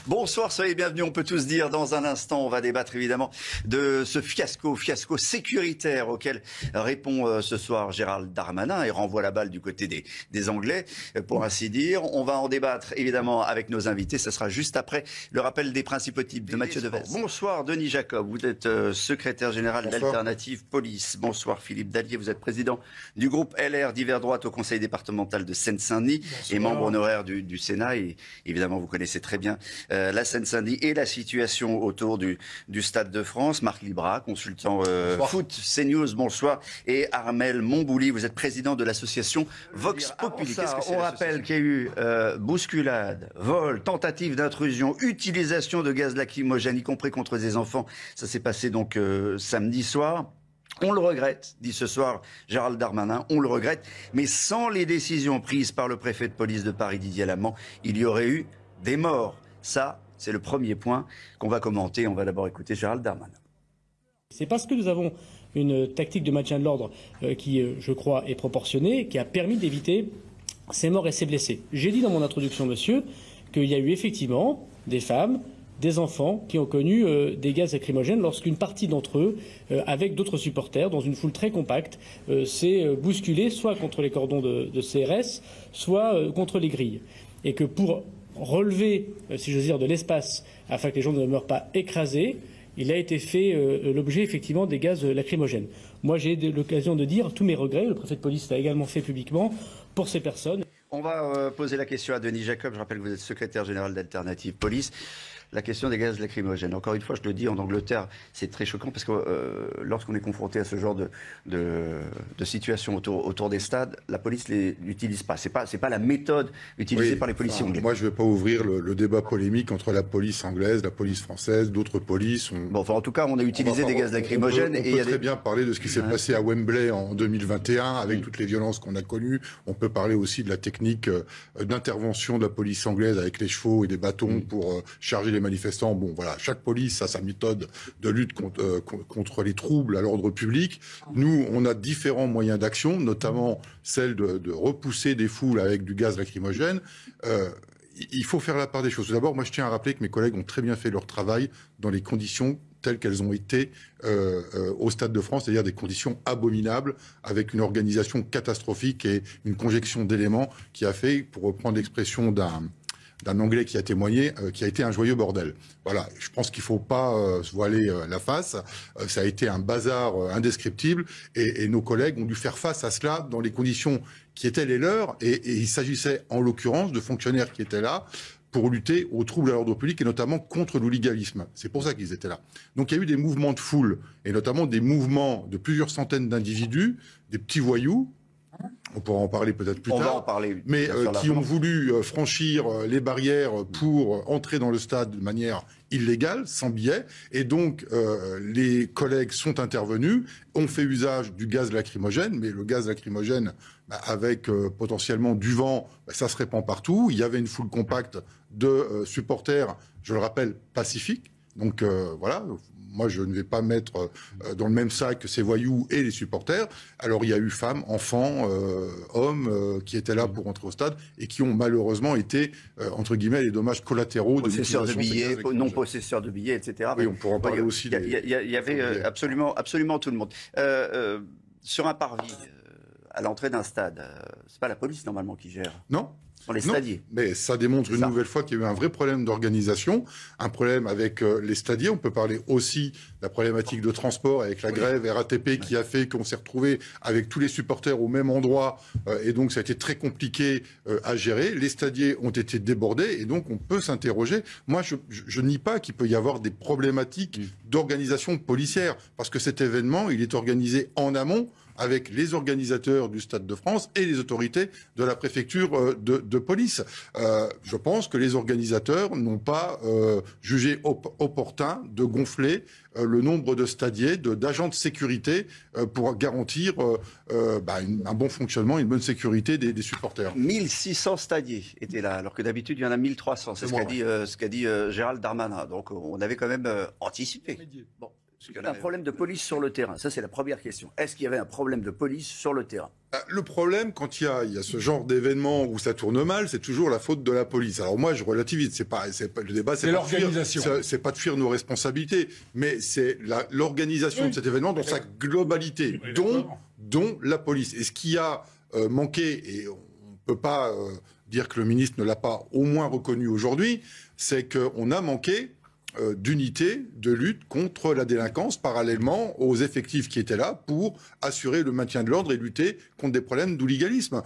Bonsoir, soyez bienvenus. On peut tous dire dans un instant, on va débattre évidemment de ce fiasco sécuritaire auquel répond ce soir Gérald Darmanin et renvoie la balle du côté des Anglais, pour ainsi dire. On va en débattre évidemment avec nos invités. Ce sera juste après le rappel des principaux types de Mathieu Devers. Bonsoir Denis Jacob, vous êtes secrétaire général d'Alternative Police. Bonsoir Philippe Dallier, vous êtes président du groupe LR d'hiver droite au conseil départemental de Seine-Saint-Denis et membre honoraire du Sénat. Et évidemment, vous connaissez très bien la Seine-Saint-Denis et la situation autour du Stade de France. Marc Libra, consultant foot CNews, bonsoir. Et Armel Montbouli, vous êtes président de l'association Vox Populi. On rappelle qu'il y a eu bousculade, vol, tentative d'intrusion, utilisation de gaz lacrymogène, y compris contre des enfants. Ça s'est passé donc samedi soir. On le regrette, dit ce soir Gérald Darmanin, on le regrette. Mais sans les décisions prises par le préfet de police de Paris, Didier Lamant, il y aurait eu des morts. Ça, c'est le premier point qu'on va commenter. On va d'abord écouter Gérald Darmanin. C'est parce que nous avons une tactique de maintien de l'ordre qui, je crois, est proportionnée, qui a permis d'éviter ces morts et ces blessés. J'ai dit dans mon introduction, monsieur, qu'il y a eu effectivement des femmes, des enfants qui ont connu des gaz lacrymogènes lorsqu'une partie d'entre eux, avec d'autres supporters, dans une foule très compacte, s'est bousculée soit contre les cordons de CRS, soit contre les grilles. Et que pour relever, si j'ose dire, de l'espace afin que les gens ne meurent pas écrasés, il a été fait l'objet effectivement des gaz lacrymogènes. Moi j'ai l'occasion de dire tous mes regrets, le préfet de police l'a également fait publiquement, pour ces personnes. On va poser la question à Denis Jacob, je rappelle que vous êtes secrétaire général d'Alternative Police. La question des gaz lacrymogènes. Encore une fois, je le dis, en Angleterre, c'est très choquant parce que lorsqu'on est confronté à ce genre de situation autour des stades, la police ne l'utilise pas. C'est pas la méthode utilisée par les policiers anglais. Moi, je ne vais pas ouvrir le débat polémique entre la police anglaise, la police française, d'autres polices. Bon, enfin, en tout cas, on a utilisé des gaz lacrymogènes. On peut très bien parler de ce qui s'est passé à Wembley en 2021, avec toutes les violences qu'on a connues. On peut parler aussi de la technique d'intervention de la police anglaise avec les chevaux et des bâtons pour charger les manifestants. Bon, voilà, chaque police a sa méthode de lutte contre les troubles à l'ordre public. Nous, on a différents moyens d'action, notamment celle de repousser des foules avec du gaz lacrymogène. Il faut faire la part des choses. Tout d'abord, moi, je tiens à rappeler que mes collègues ont très bien fait leur travail dans les conditions telles qu'elles ont été au Stade de France, c'est-à-dire des conditions abominables, avec une organisation catastrophique et une conjonction d'éléments qui a fait, pour reprendre l'expression d'un Anglais qui a témoigné, qui a été un joyeux bordel. Voilà, je pense qu'il ne faut pas se voiler la face. Ça a été un bazar indescriptible et nos collègues ont dû faire face à cela dans les conditions qui étaient les leurs. Et il s'agissait en l'occurrence de fonctionnaires qui étaient là pour lutter aux troubles à l'ordre public et notamment contre l'hooliganisme. C'est pour ça qu'ils étaient là. Donc il y a eu des mouvements de foule et notamment des mouvements de plusieurs centaines d'individus, des petits voyous. On pourra en parler peut-être plus tard. On va en parler. Mais qui ont voulu franchir les barrières pour entrer dans le stade de manière illégale, sans billet. Et donc, les collègues sont intervenus, ont fait usage du gaz lacrymogène. Mais le gaz lacrymogène, avec potentiellement du vent, ça se répand partout. Il y avait une foule compacte de supporters, je le rappelle, pacifiques. Donc, voilà. Moi, je ne vais pas mettre dans le même sac ces voyous et les supporters. Alors, il y a eu femmes, enfants, hommes qui étaient là pour entrer au stade et qui ont malheureusement été, entre guillemets, les dommages collatéraux de possesseurs de billets, non possesseurs de billets, etc. Oui, on pourra en parler aussi. Il y avait absolument tout le monde. Sur un parvis, à l'entrée d'un stade, c'est pas la police normalement qui gère. Non. Les stadiers. Mais ça démontre une nouvelle fois qu'il y a eu un vrai problème d'organisation, un problème avec les stadiers. On peut parler aussi de la problématique de transport avec la grève RATP qui a fait qu'on s'est retrouvé avec tous les supporters au même endroit et donc ça a été très compliqué à gérer. Les stadiers ont été débordés et donc on peut s'interroger. Moi, je nie pas qu'il peut y avoir des problématiques d'organisation policière parce que cet événement, il est organisé en amont avec les organisateurs du Stade de France et les autorités de la préfecture de police. Je pense que les organisateurs n'ont pas jugé opportun de gonfler le nombre de stadiers, d'agents de sécurité pour garantir un bon fonctionnement, une bonne sécurité des supporters. 1600 stadiers étaient là, alors que d'habitude il y en a 1300. C'est ce qu'a dit Gérald Darmanin. Donc on avait quand même anticipé. Bon. Il y a un problème de police sur le terrain. Ça, c'est la première question. Est-ce qu'il y avait un problème de police sur le terrain? Le problème, quand il y a ce genre d'événement où ça tourne mal, c'est toujours la faute de la police. Alors moi, je relativise. Le débat, c'est l'organisation. C'est pas de fuir nos responsabilités, mais c'est l'organisation de cet événement dans sa globalité, dont la police. Et ce qui a manqué, et on peut pas dire que le ministre ne l'a pas au moins reconnu aujourd'hui, c'est qu'on a manqué d'unité de lutte contre la délinquance parallèlement aux effectifs qui étaient là pour assurer le maintien de l'ordre et lutter contre des problèmes d'hooliganisme.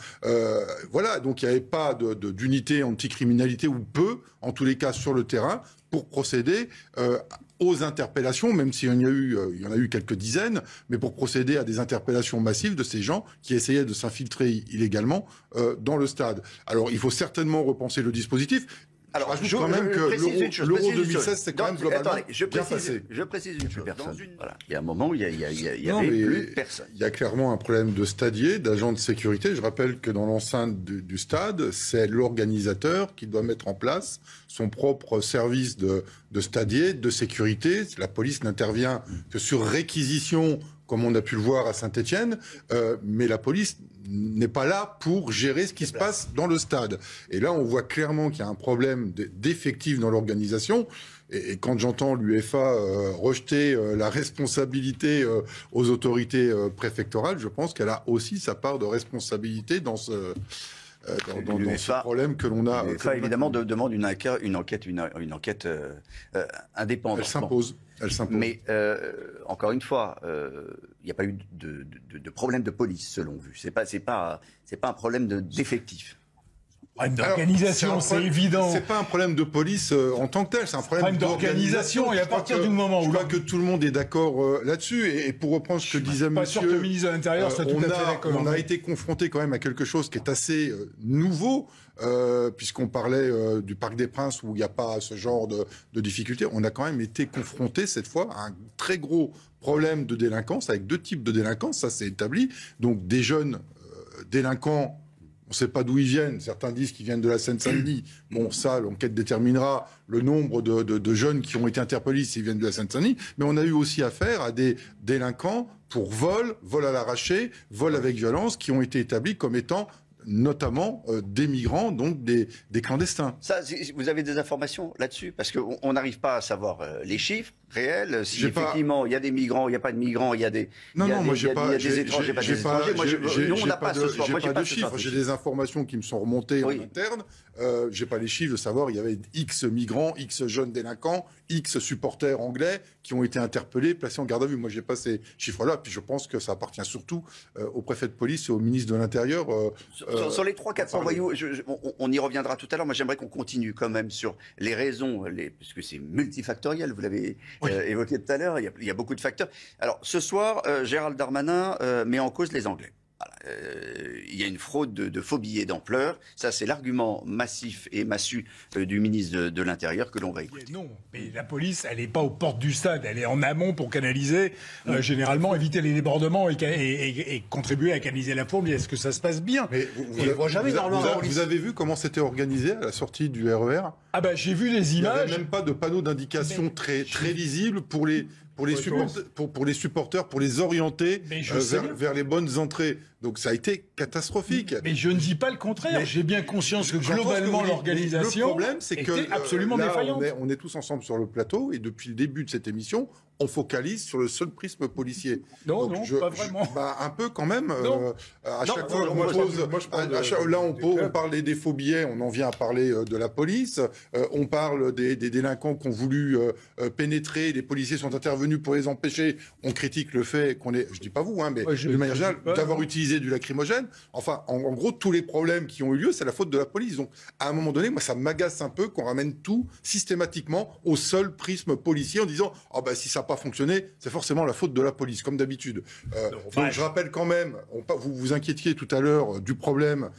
Voilà, donc il n'y avait pas d'unité anticriminalité, ou peu, en tous les cas sur le terrain, pour procéder aux interpellations, même s'il y en a eu quelques dizaines, mais pour procéder à des interpellations massives de ces gens qui essayaient de s'infiltrer illégalement dans le stade. Alors il faut certainement repenser le dispositif. Alors, je quand même que l'Euro 2016, c'est quand même globalement bien passé. Je précise une chose. Voilà. Il y a un moment où il y avait plus de personne. Il y a clairement un problème de stadier, d'agents de sécurité. Je rappelle que dans l'enceinte du stade, c'est l'organisateur qui doit mettre en place son propre service de stadier, de sécurité. La police n'intervient que sur réquisition, comme on a pu le voir à Saint-Étienne, mais la police n'est pas là pour gérer ce qui se passe dans le stade. Et là, on voit clairement qu'il y a un problème d'effectifs dans l'organisation. Et quand j'entends l'UEFA rejeter la responsabilité aux autorités préfectorales, je pense qu'elle a aussi sa part de responsabilité dans ce problème que l'on a. L'UEFA, évidemment, demande une enquête indépendante. Elle s'impose. Mais encore une fois, il n'y a pas eu de problème de police, selon vous. C'est pas un problème d'effectif. D'organisation, c'est évident. C'est pas un problème de police en tant que tel, c'est un problème d'organisation. Et à partir du moment où je crois que tout le monde est d'accord là-dessus. Et pour reprendre ce que disait Monsieur, pas sûr que le ministre de l'Intérieur soit tout à fait d'accord. On a été confronté quand même à quelque chose qui est assez nouveau, puisqu'on parlait du Parc des Princes où il n'y a pas ce genre de difficultés. On a quand même été confronté cette fois à un très gros problème de délinquance avec deux types de délinquance. Ça, c'est établi. Donc des jeunes délinquants. On ne sait pas d'où ils viennent. Certains disent qu'ils viennent de la Seine-Saint-Denis. Bon, ça, l'enquête déterminera le nombre de jeunes qui ont été interpellés s'ils viennent de la Seine-Saint-Denis. Mais on a eu aussi affaire à des délinquants pour vol à l'arraché, vol avec violence, qui ont été établis comme étant notamment des migrants, donc des clandestins. Ça, vous avez des informations là-dessus? Parce qu'on n'arrive pas à savoir les chiffres réels, si effectivement il y a des migrants, il n'y a pas de migrants, il y a des étrangers, pas des étrangers. Nous, on n'a pas ce soir. J'ai pas de chiffres, j'ai des informations qui me sont remontées en interne. J'ai pas les chiffres de savoir, il y avait X migrants, X jeunes délinquants, X supporters anglais qui ont été interpellés, placés en garde à vue. Moi, j'ai pas ces chiffres-là, puis je pense que ça appartient surtout au préfet de police et au ministre de l'Intérieur. Sur les 300-400 voyous, on y reviendra tout à l'heure. Moi, j'aimerais qu'on continue quand même sur les raisons, puisque c'est multifactoriel, vous l'avez évoqué tout à l'heure, il y a beaucoup de facteurs. Alors, ce soir, Gérald Darmanin met en cause les Anglais. Voilà. Il y a une fraude de faux billets d'ampleur. Ça, c'est l'argument massif et massu du ministre de l'Intérieur que l'on va écouter. Non, mais la police, elle n'est pas aux portes du stade. Elle est en amont pour canaliser, généralement, éviter les débordements et contribuer à canaliser la foule. Est-ce que ça se passe bien? Mais vous avez vu comment c'était organisé à la sortie du RER? Ah bah, j'ai vu les images. Il n'y avait même pas de panneau d'indication très lisible pour les supporters, pour les orienter vers les bonnes entrées. Donc ça a été catastrophique. Mais je ne dis pas le contraire. J'ai bien conscience que globalement l'organisation était absolument défaillante. On est tous ensemble sur le plateau et depuis le début de cette émission, on focalise sur le seul prisme policier. Non, pas vraiment. Un peu quand même. À chaque fois on parle des faux billets, on en vient à parler de la police. On parle des délinquants qui ont voulu pénétrer. Les policiers sont intervenus pour les empêcher. On critique le fait qu'on est, je dis pas vous, mais de manière générale, d'avoir utilisé du lacrymogène. Enfin, en gros, tous les problèmes qui ont eu lieu, c'est la faute de la police. Donc, à un moment donné, moi, ça m'agace un peu qu'on ramène tout systématiquement au seul prisme policier en disant si ça n'a pas fonctionné, c'est forcément la faute de la police, comme d'habitude. Donc, je rappelle quand même, vous vous inquiétiez tout à l'heure du problème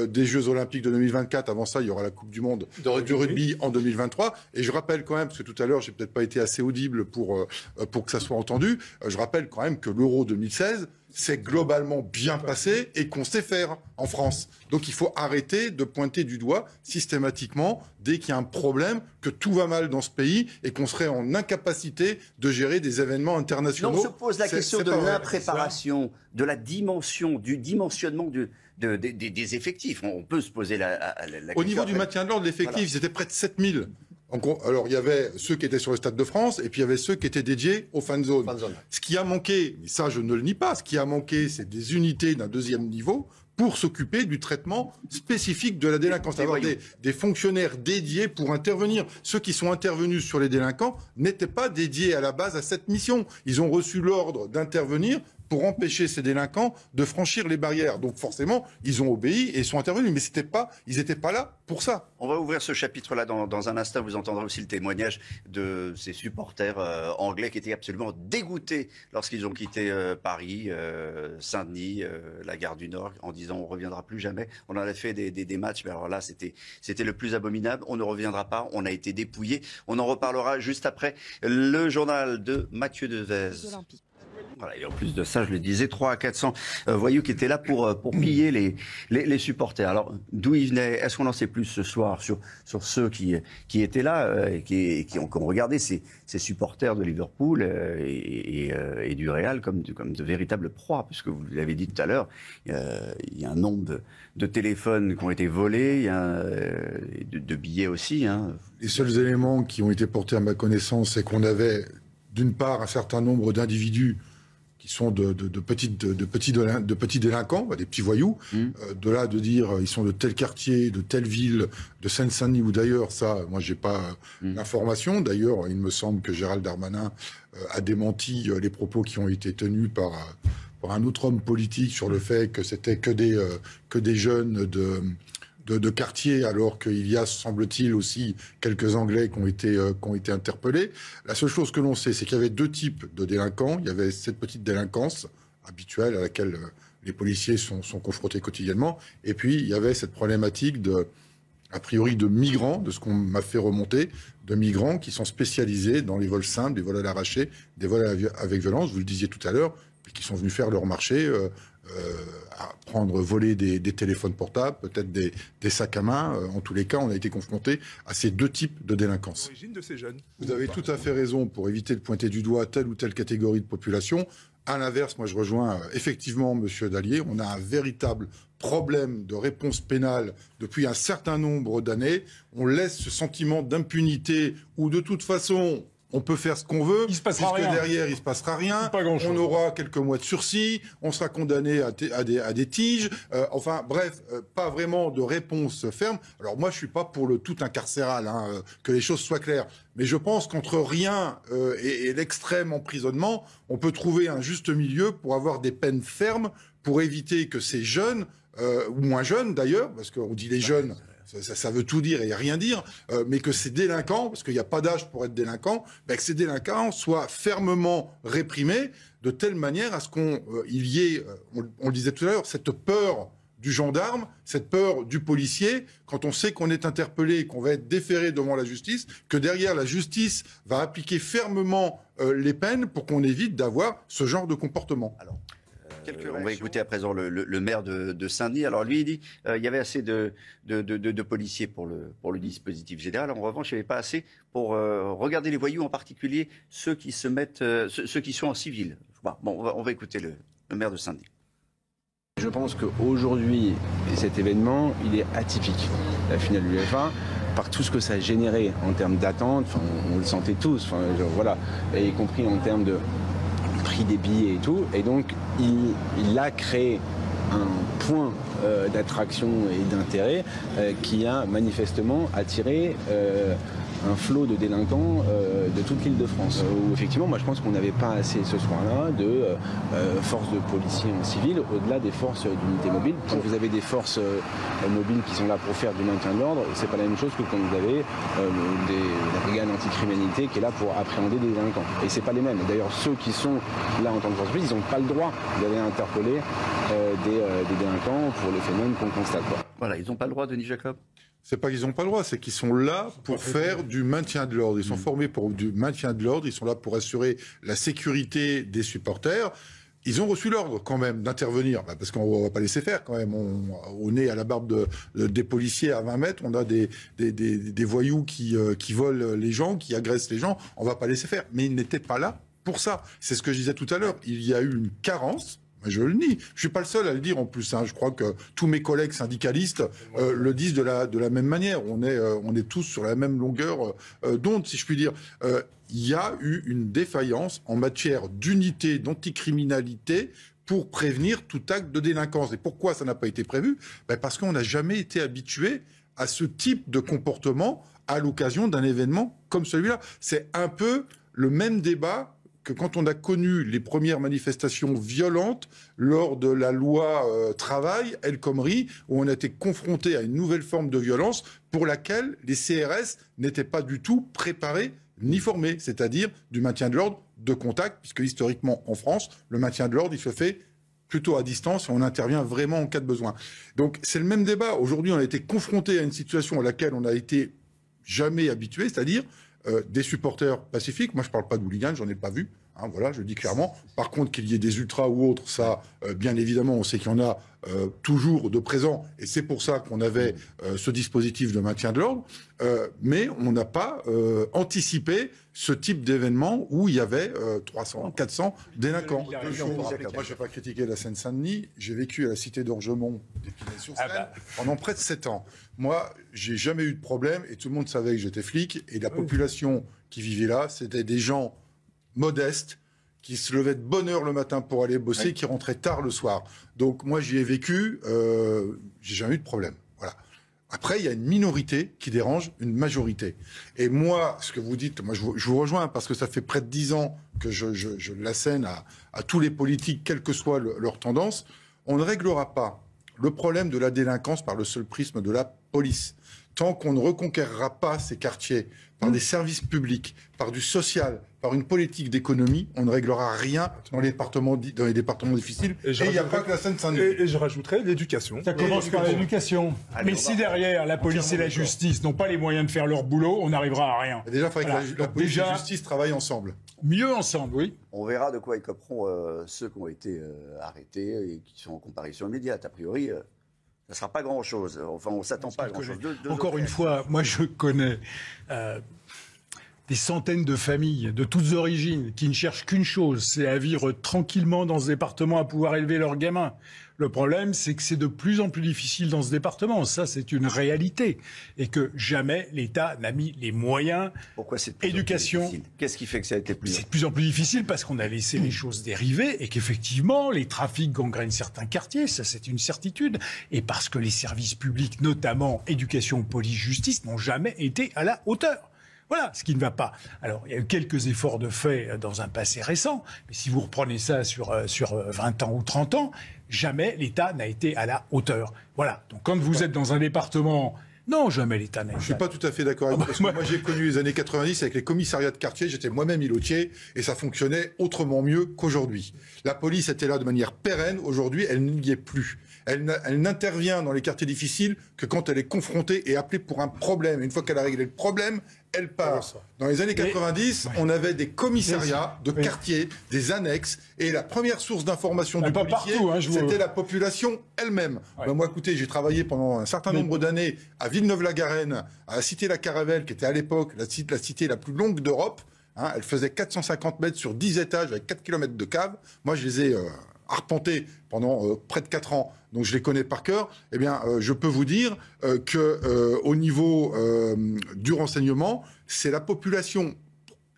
des Jeux Olympiques de 2024. Avant ça, il y aura la Coupe du Monde du rugby en 2023. Et je rappelle quand même, parce que tout à l'heure, j'ai peut-être pas été assez audible pour que ça soit entendu, je rappelle quand même que l'Euro 2016, s'est globalement bien passé et qu'on sait faire en France. Donc il faut arrêter de pointer du doigt systématiquement dès qu'il y a un problème, que tout va mal dans ce pays et qu'on serait en incapacité de gérer des événements internationaux. Non, on se pose la question de l'impréparation, de la dimension, du dimensionnement des effectifs. On peut se poser la question. Au niveau du maintien de l'ordre, l'effectif, c'était près de 7000. Alors, il y avait ceux qui étaient sur le Stade de France et puis il y avait ceux qui étaient dédiés aux fan zones. Ce qui a manqué, et ça je ne le nie pas, ce qui a manqué, c'est des unités d'un deuxième niveau pour s'occuper du traitement spécifique de la délinquance. Avoir des fonctionnaires dédiés pour intervenir. Ceux qui sont intervenus sur les délinquants n'étaient pas dédiés à la base à cette mission. Ils ont reçu l'ordre d'intervenir pour empêcher ces délinquants de franchir les barrières. Donc forcément, ils ont obéi et sont intervenus. Mais ils n'étaient pas là pour ça. On va ouvrir ce chapitre-là dans un instant. Vous entendrez aussi le témoignage de ces supporters anglais qui étaient absolument dégoûtés lorsqu'ils ont quitté Paris, Saint-Denis, la gare du Nord, en disant on ne reviendra plus jamais. On en a fait des matchs, mais alors là, c'était le plus abominable. On ne reviendra pas, on a été dépouillés. On en reparlera juste après le journal de Mathieu Devez. Voilà, et en plus de ça, je le disais, 300 à 400 voyous qui étaient là pour piller les supporters. Alors, d'où ils venaient? Est-ce qu'on en sait plus ce soir sur ceux qui étaient là et qui ont regardé ces supporters de Liverpool et du Real comme de véritables proies? Puisque vous l'avez dit tout à l'heure, il y a un nombre de téléphones qui ont été volés, il y a de billets aussi. Hein. Les seuls éléments qui ont été portés à ma connaissance, c'est qu'on avait, d'une part, un certain nombre d'individus qui sont de petits délinquants, des petits voyous. De là de dire ils sont de tel quartier, de telle ville, de Seine-Saint-Denis ou d'ailleurs, ça, moi j'ai pas l'information. D'ailleurs, il me semble que Gérald Darmanin a démenti les propos qui ont été tenus par un autre homme politique sur le fait que c'était que des jeunes de quartier, alors qu'il y a, semble-t-il, aussi quelques Anglais qui ont été interpellés. La seule chose que l'on sait, c'est qu'il y avait deux types de délinquants. Il y avait cette petite délinquance habituelle à laquelle les policiers sont confrontés quotidiennement. Et puis, il y avait cette problématique a priori, de migrants, de ce qu'on m'a fait remonter, de migrants qui sont spécialisés dans les vols simples, des vols à l'arraché, des vols avec violence, vous le disiez tout à l'heure, qui sont venus faire leur marché, à voler des téléphones portables, peut-être des sacs à main. En tous les cas, on a été confronté à ces deux types de délinquance. L'origine de ces jeunes. Vous avez tout à fait raison pour éviter de pointer du doigt telle ou telle catégorie de population. À l'inverse, moi je rejoins effectivement M. Dallier, on a un véritable problème de réponse pénale depuis un certain nombre d'années. On laisse ce sentiment d'impunité où de toute façon on peut faire ce qu'on veut, puisque derrière il ne se passera rien, on aura quelques mois de sursis, on sera condamné à des tiges, enfin bref, pas vraiment de réponse ferme. Alors moi je ne suis pas pour le tout incarcéral, que les choses soient claires, mais je pense qu'entre rien et l'extrême emprisonnement, on peut trouver un juste milieu pour avoir des peines fermes, pour éviter que ces jeunes, ou moins jeunes d'ailleurs, parce qu'on dit les jeunes... Ça veut tout dire et rien dire, mais que ces délinquants, parce qu'il n'y a pas d'âge pour être délinquant, que ces délinquants soient fermement réprimés de telle manière à ce qu'il y ait, on le disait tout à l'heure, cette peur du gendarme, cette peur du policier, quand on sait qu'on est interpellé et qu'on va être déféré devant la justice, que derrière la justice va appliquer fermement les peines pour qu'on évite d'avoir ce genre de comportement. Alors. On va écouter à présent le maire de Saint-Denis. Alors lui, il dit il y avait assez de policiers pour le dispositif général. En revanche, il n'y avait pas assez pour regarder les voyous, en particulier ceux qui sont en civil. Bon, on va écouter le maire de Saint-Denis. Je pense qu'aujourd'hui, cet événement, il est atypique. La finale de l'UEFA, par tout ce que ça a généré en termes d'attente, on le sentait tous, voilà, et y compris en termes de prix des billets et tout, et donc il a créé un point d'attraction et d'intérêt qui a manifestement attiré un flot de délinquants de toute l'île de France. Où effectivement, moi je pense qu'on n'avait pas assez ce soir-là de forces de policiers en civil, au-delà des forces d'unité mobile. Quand vous avez des forces mobiles qui sont là pour faire du maintien de l'ordre, c'est pas la même chose que quand vous avez la brigade anticriminalité qui est là pour appréhender des délinquants. Et c'est pas les mêmes. D'ailleurs, ceux qui sont là en tant que force police, ils n'ont pas le droit d'aller interpeller des délinquants pour les phénomènes qu'on constate. Voilà, ils n'ont pas le droit, Denis Jacob. C'est pas qu'ils n'ont pas le droit, c'est qu'ils sont là pour faire du maintien de l'ordre. Ils sont formés pour du maintien de l'ordre, ils sont là pour assurer la sécurité des supporters. ils ont reçu l'ordre quand même d'intervenir, parce qu'on va pas laisser faire quand même. On est à la barbe des policiers à 20 mètres, on a des voyous qui volent les gens, qui agressent les gens, on va pas laisser faire. Mais ils n'étaient pas là pour ça. C'est ce que je disais tout à l'heure. Il y a eu une carence. Je le nie. Je suis pas le seul à le dire en plus. Je crois que tous mes collègues syndicalistes le disent de la même manière. On est tous sur la même longueur d'onde, si je puis dire. Il y a eu une défaillance en matière d'unité, d'anticriminalité pour prévenir tout acte de délinquance. Et pourquoi ça n'a pas été prévu ? Parce qu'on n'a jamais été habitué à ce type de comportement à l'occasion d'un événement comme celui-là. C'est un peu le même débat que quand on a connu les premières manifestations violentes lors de la loi travail, El Khomri, où on a été confronté à une nouvelle forme de violence pour laquelle les CRS n'étaient pas du tout préparés ni formés, c'est-à-dire du maintien de l'ordre de contact, puisque historiquement en France, le maintien de l'ordre, il se fait plutôt à distance et on intervient vraiment en cas de besoin. Donc c'est le même débat. Aujourd'hui, on a été confronté à une situation à laquelle on n'a été jamais habitué, c'est-à-dire des supporters pacifiques. Moi, je ne parle pas d'hooligans, j'en ai pas vu. Voilà, je le dis clairement. Par contre, qu'il y ait des ultras ou autres, ça, bien évidemment, on sait qu'il y en a toujours de présents. Et c'est pour ça qu'on avait ce dispositif de maintien de l'ordre. Mais on n'a pas anticipé ce type d'événement où il y avait 300, 400 délinquants. Moi, je ne vais pas critiquer la Seine-Saint-Denis. J'ai vécu à la cité d'Orgemont, d'Épinay-sur-Seine, pendant près de 7 ans. Moi, j'ai jamais eu de problème et tout le monde savait que j'étais flic. Et la population qui vivait là, c'était des gens modestes, qui se levaient de bonne heure le matin pour aller bosser, qui rentraient tard le soir. Donc moi, j'y ai vécu, j'ai jamais eu de problème. Voilà. Après, il y a une minorité qui dérange une majorité. Et moi, ce que vous dites, moi, je vous rejoins, parce que ça fait près de 10 ans que je l'assène à tous les politiques, quelle que soit leur tendance. On ne réglera pas le problème de la délinquance par le seul prisme de la police. Tant qu'on ne reconquérera pas ces quartiers par des services publics, par du social, par une politique d'économie, on ne réglera rien dans les départements difficiles. Et il n'y a pas que la Seine-Saint-Denis. Et je rajouterais l'éducation. Ça commence par l'éducation. Mais si derrière, la police et la justice n'ont pas les moyens de faire leur boulot, on n'arrivera à rien. Et déjà, il faudrait que la police et la justice travaillent ensemble. Mieux ensemble, oui. On verra de quoi écoperont ceux qui ont été arrêtés et qui sont en comparution immédiate. A priori... ça ne sera pas grand-chose. Enfin, on ne s'attend pas à grand-chose. Encore une fois, moi je connais des centaines de familles de toutes origines qui ne cherchent qu'une chose, c'est à vivre tranquillement dans ce département, à pouvoir élever leurs gamins. Le problème, c'est que c'est de plus en plus difficile dans ce département. Ça, c'est une réalité. Et que jamais l'État n'a mis les moyens. Pourquoi c'est de plus éducation. En plus difficile ? Qu'est-ce qui fait que ça a été plus... C'est de plus en plus difficile parce qu'on a laissé les choses dériver et qu'effectivement, les trafics gangrènent certains quartiers. Ça, c'est une certitude. Et parce que les services publics, notamment éducation, police, justice, n'ont jamais été à la hauteur. Voilà ce qui ne va pas. Alors, il y a eu quelques efforts de fait dans un passé récent, mais si vous reprenez ça sur 20 ans ou 30 ans, jamais l'État n'a été à la hauteur. Voilà. Donc, quand vous êtes dans un département... Non, jamais l'État n'a été... Je suis pas tout à fait d'accord avec vous, parce que moi, j'ai connu les années 90 avec les commissariats de quartier, j'étais moi-même îlotier, et ça fonctionnait autrement mieux qu'aujourd'hui. La police était là de manière pérenne, aujourd'hui, elle n'y est plus. Elle n'intervient dans les quartiers difficiles que quand elle est confrontée et appelée pour un problème. Et une fois qu'elle a réglé le problème, elle part. Dans les années 90, on avait des commissariats de quartier, des annexes, et la première source d'information du policier, c'était la population elle-même. Ben moi, écoutez, j'ai travaillé pendant un certain nombre d'années à Villeneuve-la-Garenne, à la cité La Caravelle, qui était à l'époque la cité la plus longue d'Europe. Elle faisait 450 mètres sur 10 étages avec 4 km de cave. Moi, je les ai arpentés pendant près de 4 ans, donc je les connais par cœur. Eh bien, je peux vous dire que au niveau du renseignement, c'est la population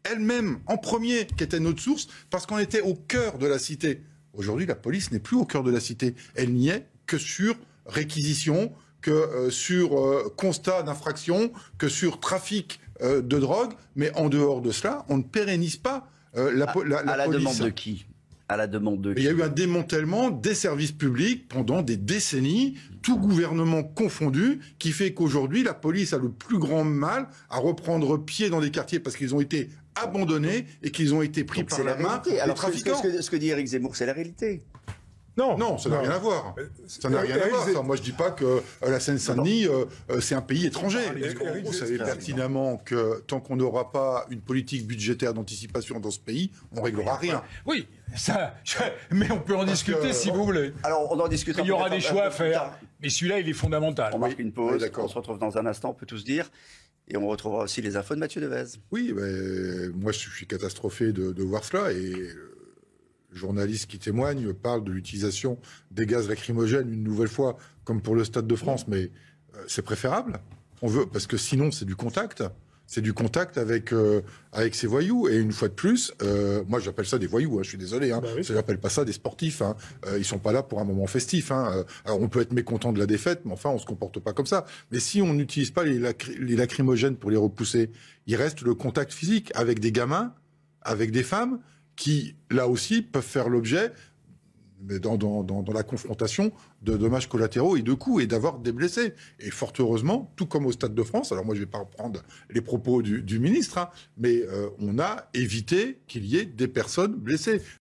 elle-même en premier qui était notre source, parce qu'on était au cœur de la cité. Aujourd'hui, la police n'est plus au cœur de la cité. Elle n'y est que sur réquisition, que sur constat d'infraction, que sur trafic de drogue. Mais en dehors de cela, on ne pérennise pas la police. À la demande de qui ? À la demande de qui ? Il y a eu un démantèlement des services publics pendant des décennies, tout gouvernement confondu, qui fait qu'aujourd'hui, la police a le plus grand mal à reprendre pied dans des quartiers parce qu'ils ont été abandonnés et qu'ils ont été pris par la main des trafiquants. Ce que dit Éric Zemmour, c'est la réalité. Non, ça n'a rien à voir. Ça n'a rien à voir. Enfin, moi, je dis pas que la Seine-Saint-Denis, c'est un pays étranger. Vous savez pertinemment que tant qu'on n'aura pas une politique budgétaire d'anticipation dans ce pays, on réglera rien. Oui, ça, mais on peut en discuter si vous voulez. Alors, on en discutera. Il y aura des choix à faire, mais celui-là, il est fondamental. On marque une pause, Oui, on se retrouve dans un instant, on peut tous dire. Et on retrouvera aussi les infos de Mathieu Devez. Oui, mais moi, je suis catastrophé de voir cela. Et le journaliste qui témoigne parle de l'utilisation des gaz lacrymogènes une nouvelle fois, comme pour le Stade de France. Mais c'est préférable. Parce que sinon, c'est du contact. C'est du contact avec ces voyous. Et une fois de plus, moi j'appelle ça des voyous, je suis désolé. Je n'appelle pas ça des sportifs. Ils sont pas là pour un moment festif. Alors on peut être mécontent de la défaite, mais enfin on se comporte pas comme ça. Mais si on n'utilise pas les lacrymogènes pour les repousser, il reste le contact physique avec des gamins, avec des femmes, qui là aussi peuvent faire l'objet dans la confrontation de dommages collatéraux et de coups et d'avoir des blessés. Et fort heureusement, tout comme au Stade de France, alors moi je ne vais pas reprendre les propos du ministre, mais on a évité qu'il y ait des personnes blessées.